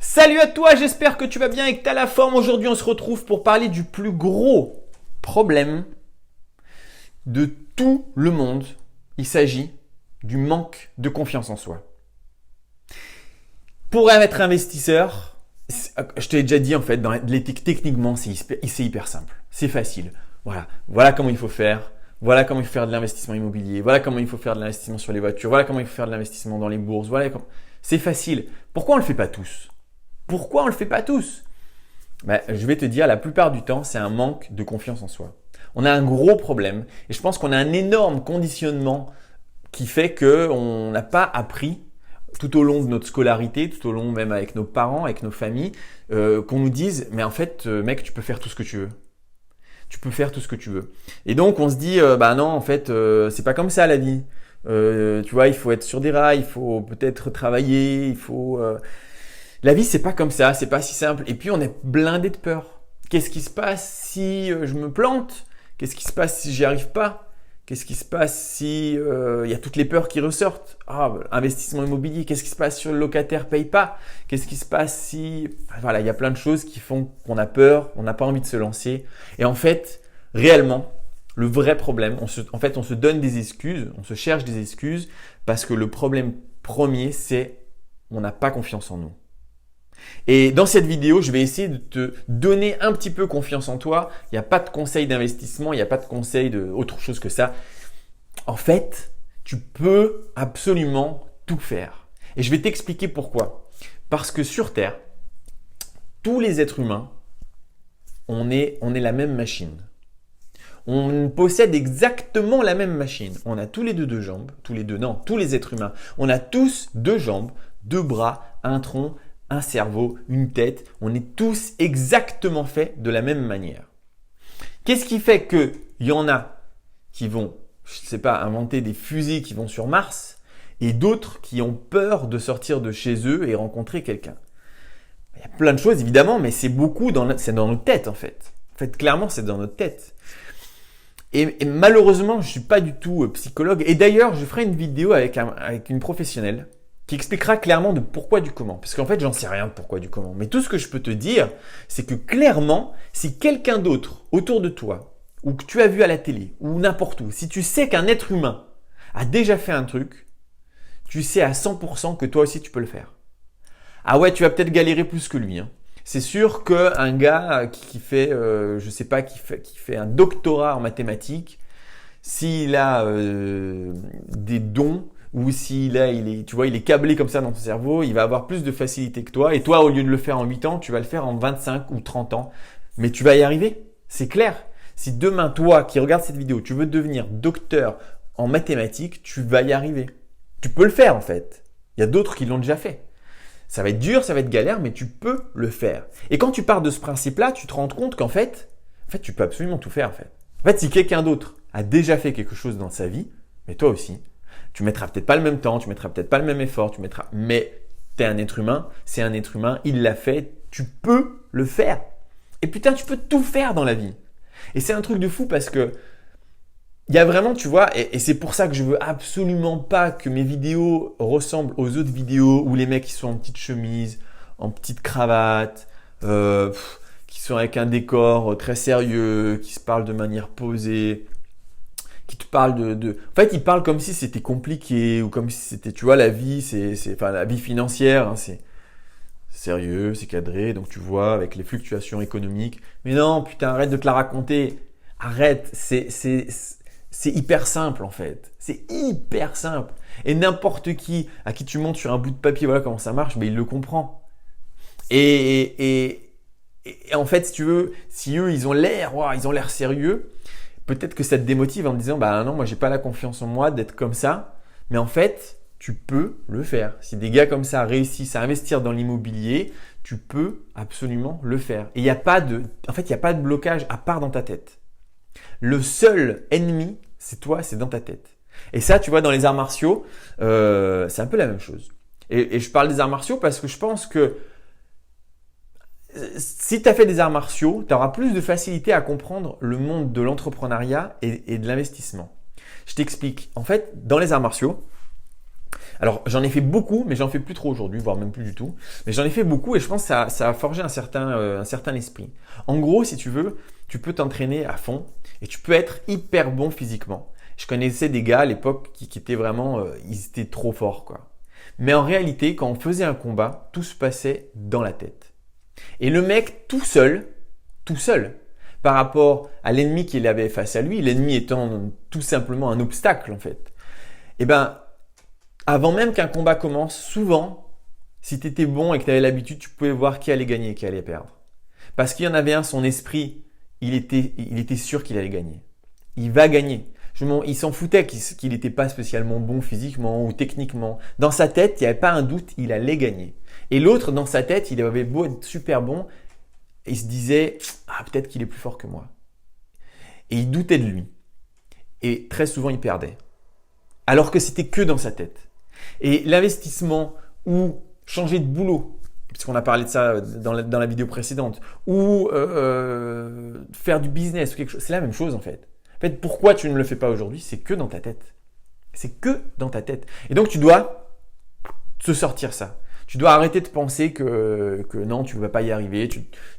Salut à toi, j'espère que tu vas bien et que tu as la forme. Aujourd'hui, on se retrouve pour parler du plus gros problème de tout le monde. Il s'agit du manque de confiance en soi. Pour être investisseur, je t'ai déjà dit en fait, dans l'éthique, techniquement, c'est hyper simple. C'est facile. Voilà comment il faut faire. Voilà comment il faut faire de l'investissement immobilier. Voilà comment il faut faire de l'investissement sur les voitures. Voilà comment il faut faire de l'investissement dans les bourses. C'est facile. Pourquoi on ne le fait pas tous? Pourquoi on ne le fait pas tous? Je vais te dire, la plupart du temps, c'est un manque de confiance en soi. On a un gros problème et je pense qu'on a un énorme conditionnement qui fait qu'on n'a pas appris tout au long de notre scolarité, tout au long même avec nos parents, avec nos familles, qu'on nous dise, mais en fait, mec, tu peux faire tout ce que tu veux. Tu peux faire tout ce que tu veux. Et donc, on se dit, non, en fait, c'est pas comme ça la vie. Tu vois, il faut être sur des rails, il faut peut-être travailler, il faut… La vie, c'est pas comme ça, c'est pas si simple. Et puis, on est blindé de peur. Qu'est-ce qui se passe si je me plante? Qu'est-ce qui se passe si j'y arrive pas? Qu'est-ce qui se passe si y a toutes les peurs qui ressortent? Investissement immobilier, qu'est-ce qui se passe si le locataire paye pas? Qu'est-ce qui se passe si… Voilà, il y a plein de choses qui font qu'on a peur, on n'a pas envie de se lancer. Et en fait, réellement, le vrai problème, on se donne des excuses, on se cherche des excuses parce que le problème premier, c'est on n'a pas confiance en nous. Et dans cette vidéo, je vais essayer de te donner un petit peu confiance en toi. Il n'y a pas de conseil d'investissement, il n'y a pas de conseil de autre chose que ça. En fait, tu peux absolument tout faire. Et je vais t'expliquer pourquoi. Parce que sur Terre, tous les êtres humains, on est la même machine. On possède exactement la même machine. On a tous les deux jambes, tous les êtres humains. On a tous deux jambes, deux bras, un tronc, un cerveau, une tête, on est tous exactement faits de la même manière. Qu'est-ce qui fait qu'il y en a qui vont, inventer des fusées qui vont sur Mars et d'autres qui ont peur de sortir de chez eux et rencontrer quelqu'un? Il y a plein de choses évidemment, mais c'est dans notre tête en fait. En fait, clairement, c'est dans notre tête. Et malheureusement, je ne suis pas du tout psychologue. Et d'ailleurs, je ferai une vidéo avec une professionnelle qui expliquera clairement de pourquoi du comment. Parce qu'en fait, j'en sais rien de pourquoi du comment. Mais tout ce que je peux te dire, c'est que clairement, si quelqu'un d'autre autour de toi, ou que tu as vu à la télé, ou n'importe où, si tu sais qu'un être humain a déjà fait un truc, tu sais à 100% que toi aussi tu peux le faire. Ah ouais, tu vas peut-être galérer plus que lui. C'est sûr qu'un gars qui fait un doctorat en mathématiques, s'il a des dons, ou s'il est câblé comme ça dans ton cerveau, il va avoir plus de facilité que toi. Et toi, au lieu de le faire en 8 ans, tu vas le faire en 25 ou 30 ans. Mais tu vas y arriver, c'est clair. Si demain, toi qui regardes cette vidéo, tu veux devenir docteur en mathématiques, tu vas y arriver. Tu peux le faire en fait. Il y a d'autres qui l'ont déjà fait. Ça va être dur, ça va être galère, mais tu peux le faire. Et quand tu pars de ce principe-là, tu te rends compte qu'en fait, tu peux absolument tout faire en fait. En fait, si quelqu'un d'autre a déjà fait quelque chose dans sa vie, mais toi aussi, tu mettras peut-être pas le même temps, tu mettras peut-être pas le même effort, mais tu es un être humain, c'est un être humain, il l'a fait, tu peux le faire. Et putain, tu peux tout faire dans la vie. Et c'est un truc de fou parce que il y a vraiment, tu vois, et c'est pour ça que je veux absolument pas que mes vidéos ressemblent aux autres vidéos où les mecs ils sont en petite chemise, en petite cravate, qui sont avec un décor très sérieux, qui se parlent de manière posée, qui te parle En fait, il parle comme si c'était compliqué ou comme si c'était, tu vois, la vie, la vie financière, c'est sérieux, c'est cadré, donc tu vois, avec les fluctuations économiques. Mais non, putain, arrête de te la raconter. Arrête, c'est hyper simple en fait. C'est hyper simple. Et n'importe qui, à qui tu montres sur un bout de papier, voilà comment ça marche, mais il le comprend. Et en fait, si tu veux, si eux, ils ont l'air sérieux, peut-être que ça te démotive en te disant non, moi j'ai pas la confiance en moi d'être comme ça. Mais en fait, tu peux le faire. Si des gars comme ça réussissent à investir dans l'immobilier, tu peux absolument le faire. Et il n'y a pas de blocage à part dans ta tête. Le seul ennemi, c'est toi, c'est dans ta tête. Et ça, tu vois, dans les arts martiaux, c'est un peu la même chose. Et je parle des arts martiaux parce que je pense que si tu as fait des arts martiaux, tu auras plus de facilité à comprendre le monde de l'entrepreneuriat et de l'investissement. Je t'explique. En fait, dans les arts martiaux, Alors, j'en ai fait beaucoup, mais j'en fais plus trop aujourd'hui, voire même plus du tout. Mais j'en ai fait beaucoup et je pense que ça a forgé un certain esprit. En gros, si tu veux, tu peux t'entraîner à fond et tu peux être hyper bon physiquement. Je connaissais des gars à l'époque qui étaient vraiment, ils étaient trop forts, quoi. Mais en réalité, quand on faisait un combat, tout se passait dans la tête. Et le mec, tout seul, par rapport à l'ennemi qu'il avait face à lui, l'ennemi étant tout simplement un obstacle en fait, eh ben, avant même qu'un combat commence, souvent, si tu étais bon et que tu avais l'habitude, tu pouvais voir qui allait gagner et qui allait perdre. Parce qu'il y en avait un, son esprit, il était sûr qu'il allait gagner. Il va gagner. Il s'en foutait qu'il n'était pas spécialement bon physiquement ou techniquement. Dans sa tête, il n'y avait pas un doute, il allait gagner. Et l'autre, dans sa tête, il avait beau être super bon, il se disait « Ah, peut-être qu'il est plus fort que moi ». Et il doutait de lui. Et très souvent, il perdait. Alors que c'était que dans sa tête. Et l'investissement ou changer de boulot, puisqu'on a parlé de ça dans la vidéo précédente, ou faire du business ou quelque chose, c'est la même chose en fait. En fait, pourquoi tu ne le fais pas aujourd'hui? C'est que dans ta tête. C'est que dans ta tête. Et donc, tu dois te sortir ça. Tu dois arrêter de penser que non, tu ne vas pas y arriver.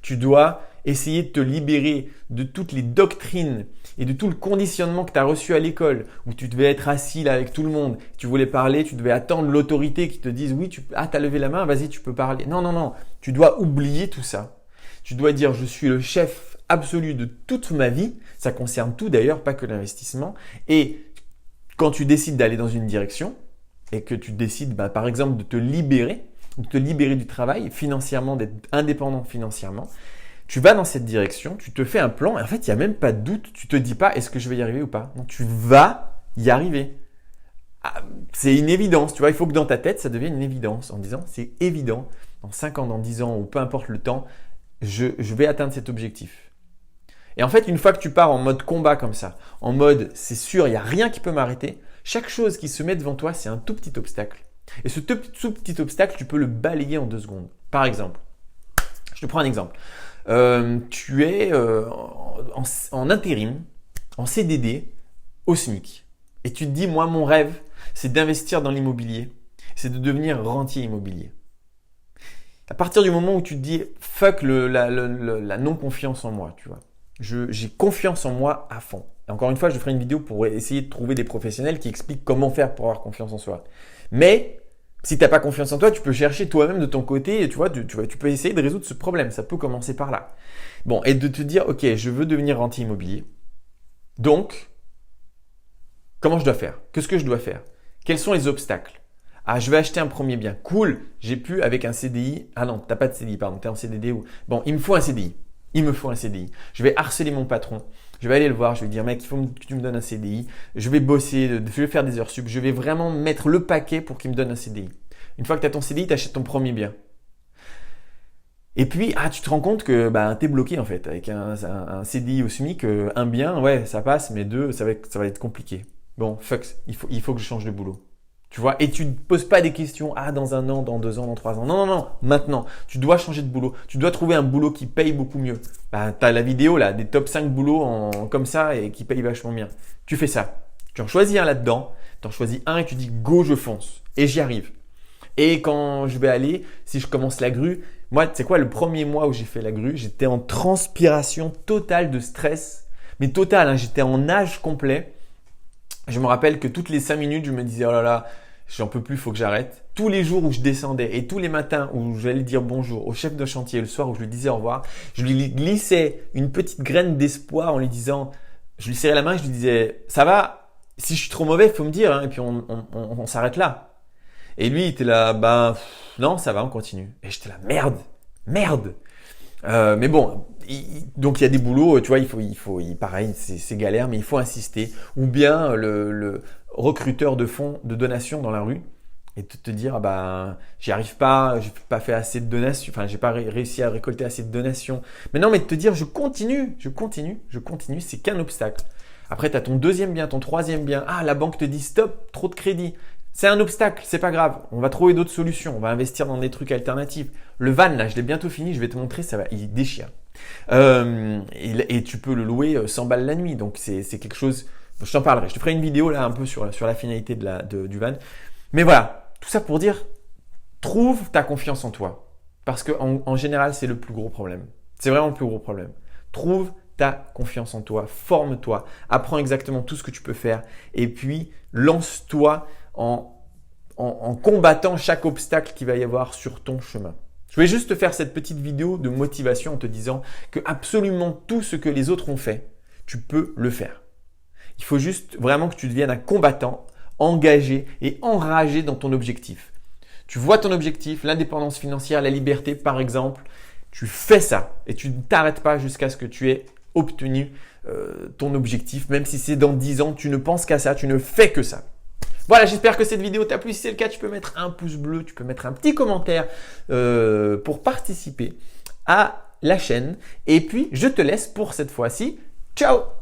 Tu dois essayer de te libérer de toutes les doctrines et de tout le conditionnement que tu as reçu à l'école, où tu devais être assis là avec tout le monde. Tu voulais parler, tu devais attendre l'autorité qui te dise oui, tu as levé la main, vas-y, tu peux parler. Non, non, non. Tu dois oublier tout ça. Tu dois dire je suis le chef absolu de toute ma vie. Ça concerne tout d'ailleurs, pas que l'investissement. Et quand tu décides d'aller dans une direction et que tu décides par exemple de te libérer du travail financièrement, d'être indépendant financièrement, tu vas dans cette direction, tu te fais un plan et en fait, il n'y a même pas de doute. Tu te dis pas est-ce que je vais y arriver ou pas. Non, tu vas y arriver. Ah, c'est une évidence, tu vois. Il faut que dans ta tête, ça devienne une évidence en disant c'est évident, dans 5 ans, dans 10 ans ou peu importe le temps, je vais atteindre cet objectif. Et en fait, une fois que tu pars en mode combat comme ça, en mode c'est sûr, il n'y a rien qui peut m'arrêter, chaque chose qui se met devant toi, c'est un tout petit obstacle. Et ce tout petit obstacle, tu peux le balayer en 2 secondes. Par exemple, je te prends un exemple. Tu es en intérim, en CDD, au SMIC. Et tu te dis, moi, mon rêve, c'est d'investir dans l'immobilier. C'est de devenir rentier immobilier. À partir du moment où tu te dis, fuck la non-confiance en moi, tu vois. J'ai confiance en moi à fond. Et encore une fois, je ferai une vidéo pour essayer de trouver des professionnels qui expliquent comment faire pour avoir confiance en soi. Mais si tu n'as pas confiance en toi, tu peux chercher toi-même de ton côté et tu peux essayer de résoudre ce problème. Ça peut commencer par là. Bon, et de te dire, ok, je veux devenir rentier immobilier. Donc, comment je dois faire? Qu'est-ce que je dois faire? Quels sont les obstacles? Ah, je vais acheter un premier bien. Cool, j'ai pu avec un CDI. Ah non, tu n'as pas de CDI, pardon, tu es en CDD. Bon, il me faut un CDI. Il me faut un CDI. Je vais harceler mon patron. Je vais aller le voir. Je vais lui dire, mec, il faut que tu me donnes un CDI. Je vais bosser, je vais faire des heures sup. Je vais vraiment mettre le paquet pour qu'il me donne un CDI. Une fois que tu as ton CDI, tu achètes ton premier bien. Et puis, tu te rends compte que tu es bloqué en fait. Avec un CDI au SMIC, un bien, ouais, ça passe, mais 2, ça va être compliqué. Bon, fuck, il faut que je change de boulot. Tu vois, et tu ne poses pas des questions, dans 1 an, dans 2 ans, dans 3 ans. Non, non, non, maintenant. Tu dois changer de boulot. Tu dois trouver un boulot qui paye beaucoup mieux. Tu as la vidéo là, des top 5 boulots comme ça et qui payent vachement bien. Tu fais ça. Tu en choisis un là-dedans. Tu en choisis un et tu dis go, je fonce. Et j'y arrive. Et quand je vais aller, si je commence la grue, moi, tu sais quoi, le premier mois où j'ai fait la grue, j'étais en transpiration totale de stress. Mais totale, j'étais en nage complet. Je me rappelle que toutes les 5 minutes, je me disais, oh là là, j'en peux plus, il faut que j'arrête. Tous les jours où je descendais et tous les matins où j'allais dire bonjour au chef de chantier, le soir où je lui disais au revoir, je lui glissais une petite graine d'espoir en lui disant, je lui serrais la main et je lui disais, ça va, si je suis trop mauvais, il faut me dire, et puis on s'arrête là. Et lui, il était là, non, ça va, on continue. Et j'étais là, merde. Mais bon, donc il y a des boulots, tu vois, pareil, c'est galère, mais il faut insister. Ou bien le recruteur de fonds de donations dans la rue et te dire, j'y arrive pas, j'ai pas fait assez de donations, j'ai pas réussi à récolter assez de donations. Mais non, mais de te dire, je continue, c'est qu'un obstacle. Après, tu as ton 2e bien, ton 3e bien. La banque te dit stop, trop de crédit. C'est un obstacle, c'est pas grave. On va trouver d'autres solutions. On va investir dans des trucs alternatifs. Le van, là, je l'ai bientôt fini. Je vais te montrer, il déchire. Et tu peux le louer 100 balles la nuit. Donc, c'est quelque chose. Je t'en parlerai. Je te ferai une vidéo là un peu sur la finalité du van. Mais voilà, tout ça pour dire, trouve ta confiance en toi. Parce qu'en général, c'est le plus gros problème. C'est vraiment le plus gros problème. Trouve ta confiance en toi, forme-toi, apprends exactement tout ce que tu peux faire et puis lance-toi en combattant chaque obstacle qu'il va y avoir sur ton chemin. Je voulais juste te faire cette petite vidéo de motivation en te disant que absolument tout ce que les autres ont fait, tu peux le faire. Il faut juste vraiment que tu deviennes un combattant, engagé et enragé dans ton objectif. Tu vois ton objectif, l'indépendance financière, la liberté par exemple, tu fais ça et tu ne t'arrêtes pas jusqu'à ce que tu aies obtenu ton objectif. Même si c'est dans 10 ans, tu ne penses qu'à ça, tu ne fais que ça. Voilà, j'espère que cette vidéo t'a plu. Si c'est le cas, tu peux mettre un pouce bleu, tu peux mettre un petit commentaire pour participer à la chaîne. Et puis, je te laisse pour cette fois-ci. Ciao!